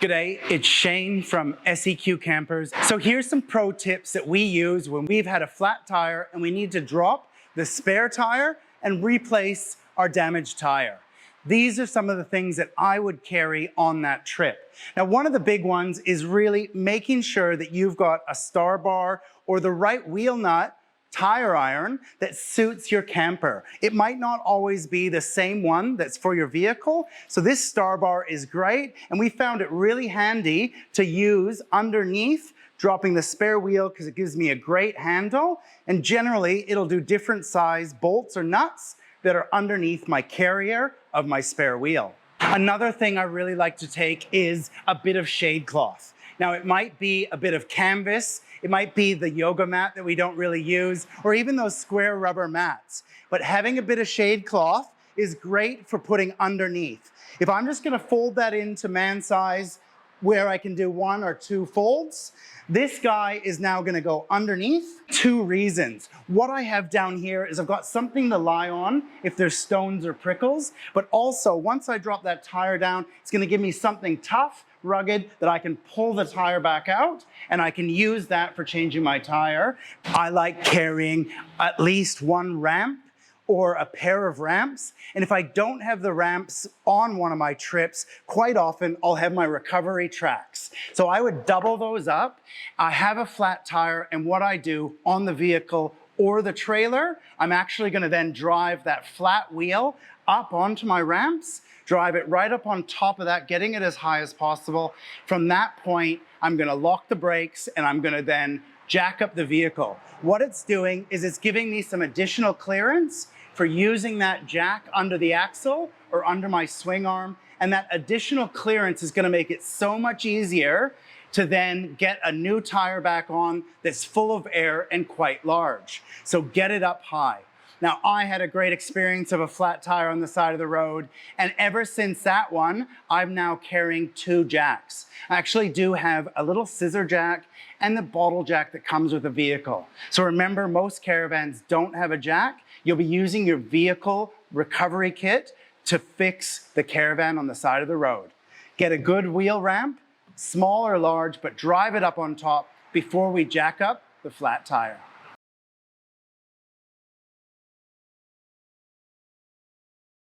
G'day, it's Shane from SEQ Campers. So here's some pro tips that we use when we've had a flat tire and we need to drop the spare tire and replace our damaged tire. These are some of the things that I would carry on that trip. Now, one of the big ones is really making sure that you've got a star bar or the right wheel nut tire iron that suits your camper. It might not always be the same one that's for your vehicle, so this star bar is great, and we found it really handy to use underneath, dropping the spare wheel because it gives me a great handle, and generally it'll do different size bolts or nuts that are underneath my carrier of my spare wheel. Another thing I really like to take is a bit of shade cloth. Now, it might be a bit of canvas, it might be the yoga mat that we don't really use, or even those square rubber mats. But having a bit of shade cloth is great for putting underneath. If I'm just gonna fold that into man size where I can do 1 or 2 folds, this guy is now gonna go underneath. 2 reasons. What I have down here is I've got something to lie on if there's stones or prickles, but also once I drop that tire down, it's gonna give me something tough, rugged, that I can pull the tire back out and I can use that for changing my tire. I like carrying at least 1 ramp or a pair of ramps. And if I don't have the ramps on one of my trips, quite often I'll have my recovery tracks. So I would double those up. I have a flat tire, and what I do on the vehicle or the trailer, I'm actually gonna then drive that flat wheel up onto my ramps, drive it right up on top of that, getting it as high as possible. From that point, I'm gonna lock the brakes and I'm gonna then jack up the vehicle. What it's doing is it's giving me some additional clearance for using that jack under the axle or under my swing arm, and that additional clearance is gonna make it so much easier to then get a new tire back on that's full of air and quite large. So get it up high. Now, I had a great experience of a flat tire on the side of the road, and ever since that one, I'm now carrying 2 jacks. I actually do have a little scissor jack and the bottle jack that comes with the vehicle. So remember, most caravans don't have a jack. You'll be using your vehicle recovery kit to fix the caravan on the side of the road. Get a good wheel ramp, small or large, but drive it up on top before we jack up the flat tire.